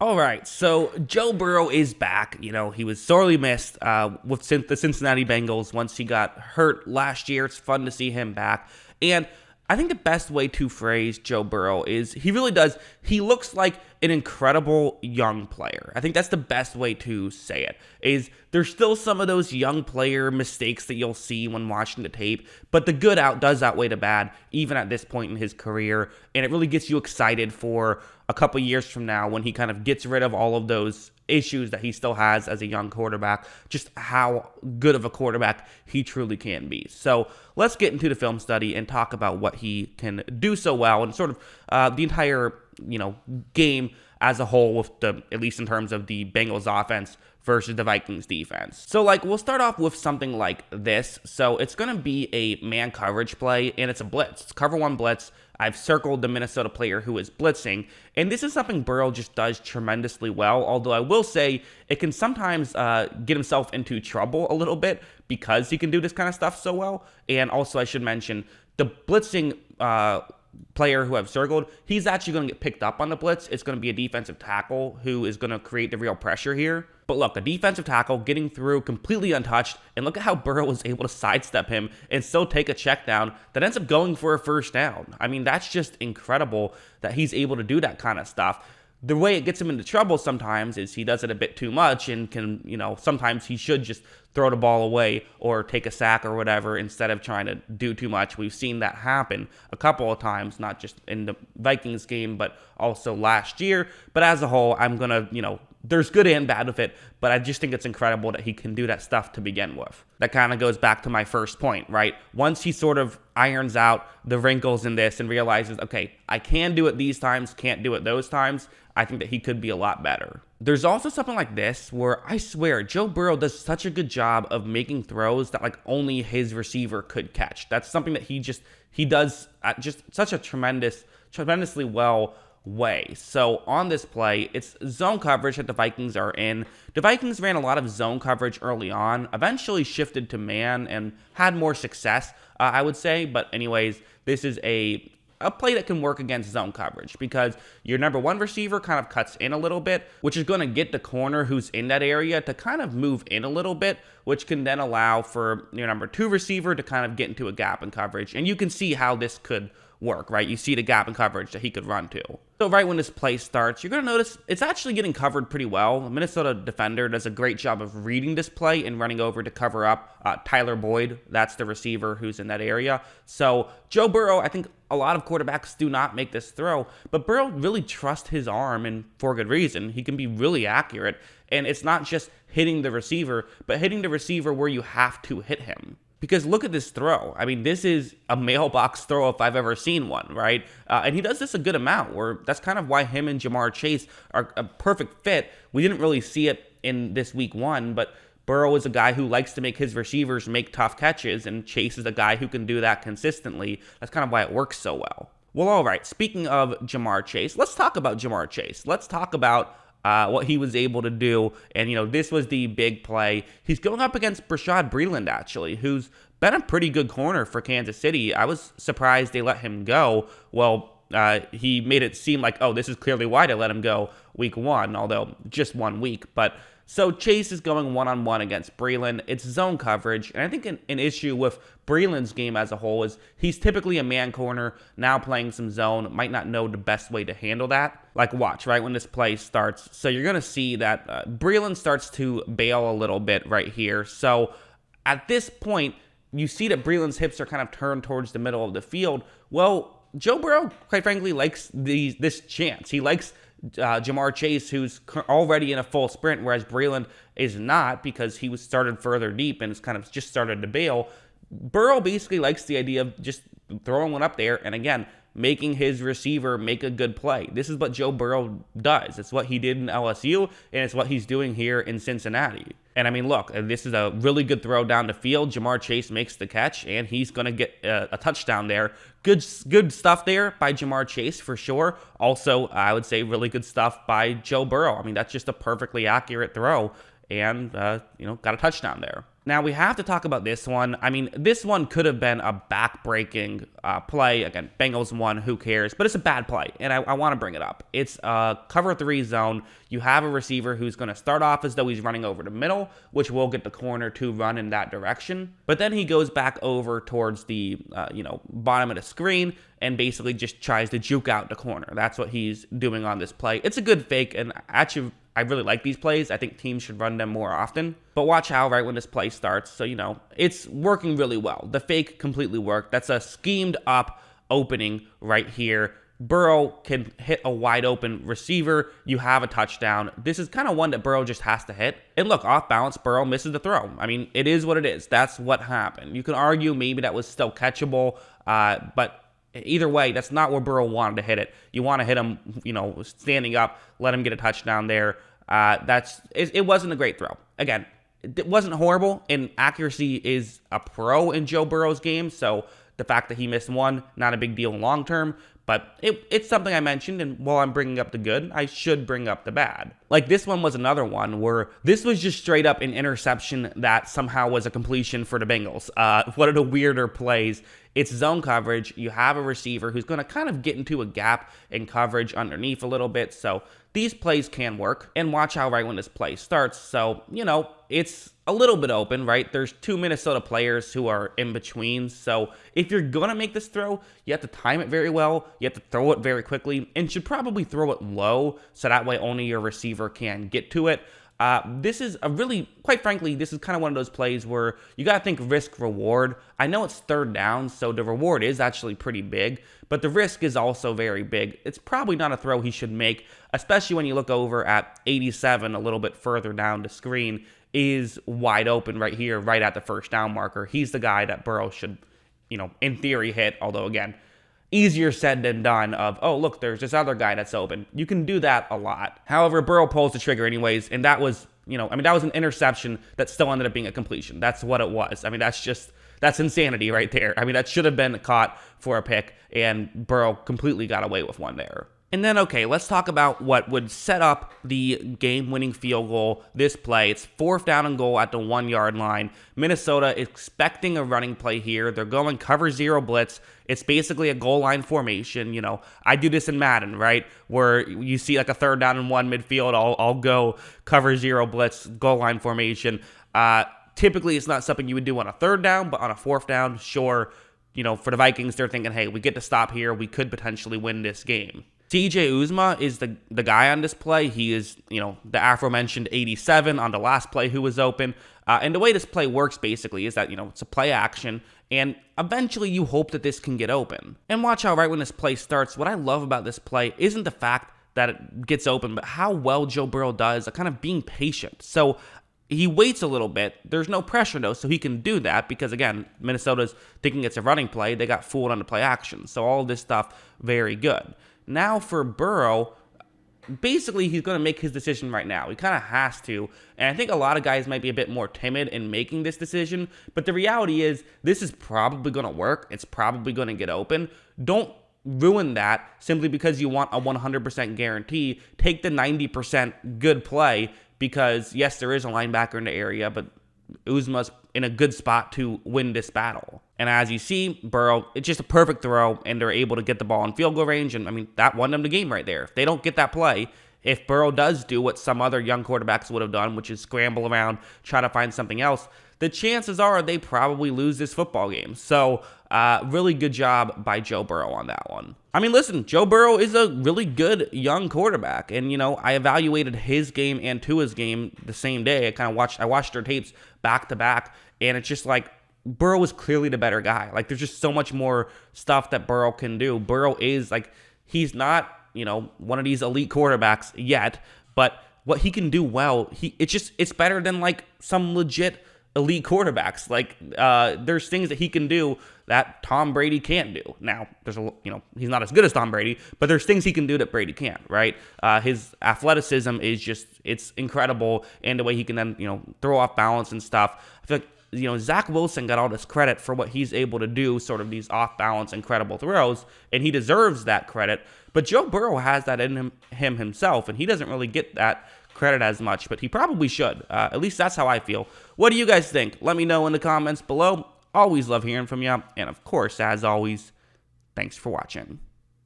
All right, so Joe Burrow is back. He was sorely missed with the Cincinnati Bengals once he got hurt last year. It's fun to see him back. And I think the best way to phrase Joe Burrow is he really does. He looks like an incredible young player. I think that's the best way to say it. Is there's still some of those young player mistakes that you'll see when watching the tape, but the good does outweigh the bad, even at this point in his career, and it really gets you excited for a couple years from now when he kind of gets rid of all of those issues that he still has as a young quarterback, just how good of a quarterback he truly can be. So let's get into the film study and talk about what he can do so well and sort of the entire game as a whole, with at least in terms of the Bengals offense versus the Vikings defense. So we'll start off with something like this. So it's going to be a man coverage play, and it's a blitz. It's cover one blitz. I've circled the Minnesota player who is blitzing, and this is something Burrow just does tremendously well, although I will say it can sometimes get himself into trouble a little bit because he can do this kind of stuff so well. And also I should mention the blitzing player who I've circled, he's actually going to get picked up on the blitz. It's going to be a defensive tackle who is going to create the real pressure here. But look, a defensive tackle getting through completely untouched, and look at how Burrow was able to sidestep him and still take a check down that ends up going for a first down. I mean, that's just incredible that he's able to do that kind of stuff. The way it gets him into trouble sometimes is he does it a bit too much and can, sometimes he should just throw the ball away or take a sack or whatever instead of trying to do too much. We've seen that happen a couple of times, not just in the Vikings game, but also last year. But as a whole, I'm going to, there's good and bad with it, but I just think it's incredible that he can do that stuff to begin with. That kind of goes back to my first point, right? Once he sort of irons out the wrinkles in this and realizes, okay, I can do it these times, can't do it those times, I think that he could be a lot better. There's also something like this where I swear Joe Burrow does such a good job of making throws that only his receiver could catch. That's something that he does at just such a tremendously well way. So on this play, it's zone coverage that the Vikings are in. The Vikings ran a lot of zone coverage early on, eventually shifted to man and had more success, I would say. But anyways, this is a play that can work against zone coverage because your number one receiver kind of cuts in a little bit, which is going to get the corner who's in that area to kind of move in a little bit, which can then allow for your number two receiver to kind of get into a gap in coverage. And you can see how this could work, right? You see the gap in coverage that he could run to. So right when this play starts, you're going to notice it's actually getting covered pretty well. The Minnesota defender does a great job of reading this play and running over to cover up Tyler Boyd. That's the receiver who's in that area. So Joe Burrow, I think a lot of quarterbacks do not make this throw, but Burrow really trusts his arm, and for good reason. He can be really accurate, and it's not just hitting the receiver, but hitting the receiver where you have to hit him. Because look at this throw. I mean, this is a mailbox throw if I've ever seen one, right? And he does this a good amount, where that's kind of why him and Jamar Chase are a perfect fit. We didn't really see it in this week one, but Burrow is a guy who likes to make his receivers make tough catches, and Chase is a guy who can do that consistently. That's kind of why it works so well. Well, all right, speaking of Jamar Chase, let's talk about Jamar Chase. Let's talk about what he was able to do. And, this was the big play. He's going up against Bashaud Breeland, actually, who's been a pretty good corner for Kansas City. I was surprised they let him go. Well, he made it seem like, oh, this is clearly why they let him go week one, although just 1 week. But so Chase is going one-on-one against Breeland. It's zone coverage, and I think an issue with Breeland's game as a whole is he's typically a man corner, now playing some zone, might not know the best way to handle that. Watch, right, when this play starts. So you're going to see that Breeland starts to bail a little bit right here. So at this point, you see that Breeland's hips are kind of turned towards the middle of the field. Well, Joe Burrow, quite frankly, likes this chance. He likes Jamar Chase, who's already in a full sprint, whereas Breeland is not because he was started further deep and it's kind of just started to bail. Burrow basically likes the idea of just throwing one up there and, again, making his receiver make a good play. This is what Joe Burrow does. It's what he did in LSU, and it's what he's doing here in Cincinnati. And I mean, look, this is a really good throw down the field. Jamar Chase makes the catch, and he's going to get a touchdown there. Good stuff there by Jamar Chase for sure. Also, I would say really good stuff by Joe Burrow. I mean, that's just a perfectly accurate throw, and got a touchdown there. Now, we have to talk about this one. I mean, this one could have been a back-breaking play. Again, Bengals won, who cares? But it's a bad play, and I want to bring it up. It's a cover 3 zone. You have a receiver who's going to start off as though he's running over the middle, which will get the corner to run in that direction. But then he goes back over towards the, bottom of the screen and basically just tries to juke out the corner. That's what he's doing on this play. It's a good fake, and actually, I really like these plays. I think teams should run them more often. But watch how right when this play starts. So, it's working really well. The fake completely worked. That's a schemed up opening right here. Burrow can hit a wide open receiver. You have a touchdown. This is kind of one that Burrow just has to hit. And look, off balance, Burrow misses the throw. I mean, it is what it is. That's what happened. You can argue maybe that was still catchable, but either way, that's not where Burrow wanted to hit it. You want to hit him, standing up, let him get a touchdown there. It wasn't a great throw. Again, it wasn't horrible, and accuracy is a pro in Joe Burrow's game, so the fact that he missed one, not a big deal long term, but it's something I mentioned, and while I'm bringing up the good, I should bring up the bad. Like, this one was another one where this was just straight up an interception that somehow was a completion for the Bengals. One of the weirder plays. It's zone coverage. You have a receiver who's going to kind of get into a gap in coverage underneath a little bit, so these plays can work. And watch how right when this play starts. So, it's a little bit open, right? There's 2 Minnesota players who are in between. So if you're going to make this throw, you have to time it very well. You have to throw it very quickly and should probably throw it low so that way only your receiver can get to it. This is a really, quite frankly, this is kind of one of those plays where you got to think risk reward. I know it's 3rd down, so the reward is actually pretty big, but the risk is also very big. It's probably not a throw he should make, especially when you look over at 87 a little bit further down the screen is wide open right here, right at the 1st down marker. He's the guy that Burrow should, in theory hit, although again, easier said than done of, oh, look, there's this other guy that's open. You can do that a lot. However, Burrow pulls the trigger anyways, and that was, that was an interception that still ended up being a completion. That's what it was. I mean, that's insanity right there. I mean, that should have been caught for a pick, and Burrow completely got away with one there. And then, okay, let's talk about what would set up the game-winning field goal this play. It's 4th down and goal at the 1-yard line. Minnesota expecting a running play here. They're going cover 0 blitz. It's basically a goal line formation. I do this in Madden, right? Where you see like a 3rd down and 1 midfield. I'll go cover 0 blitz, goal line formation. Typically, it's not something you would do on a 3rd down, but on a 4th down, sure. For the Vikings, they're thinking, hey, we get to stop here. We could potentially win this game. CJ Uzomah is the guy on this play. He is, the aforementioned 87 on the last play who was open. And the way this play works basically is that, it's a play action, and eventually you hope that this can get open. And watch how right when this play starts, what I love about this play isn't the fact that it gets open, but how well Joe Burrow does at kind of being patient. So he waits a little bit. There's no pressure, though, so he can do that because, again, Minnesota's thinking it's a running play. They got fooled on the play action. So all this stuff, very good. Now for Burrow, basically he's going to make his decision right now. He kind of has to. And I think a lot of guys might be a bit more timid in making this decision. But the reality is this is probably going to work. It's probably going to get open. Don't ruin that simply because you want a 100% guarantee. Take the 90% good play because, yes, there is a linebacker in the area, but Uzomah's in a good spot to win this battle. And as you see, Burrow, it's just a perfect throw, and they're able to get the ball in field goal range, and I mean, that won them the game right there. If they don't get that play, if Burrow does do what some other young quarterbacks would have done, which is scramble around, try to find something else, the chances are they probably lose this football game. So, really good job by Joe Burrow on that one. I mean, listen, Joe Burrow is a really good young quarterback, and I evaluated his game and Tua's game the same day. I watched their tapes back to back, and it's just like Burrow is clearly the better guy. Like, there's just so much more stuff that Burrow can do. Burrow is like, he's not one of these elite quarterbacks yet, but what he can do well, it's better than like some legit elite quarterbacks. Like, there's things that he can do that Tom Brady can't do. Now, he's not as good as Tom Brady, but there's things he can do that Brady can't, right? His athleticism is just, it's incredible, and the way he can then, throw off balance and stuff. I feel like, Zach Wilson got all this credit for what he's able to do, sort of these off-balance, incredible throws, and he deserves that credit. But Joe Burrow has that in him himself, and he doesn't really get that credit as much, but he probably should. At least that's how I feel. What do you guys think? Let me know in the comments below. Always love hearing from you. And of course, as always, thanks for watching.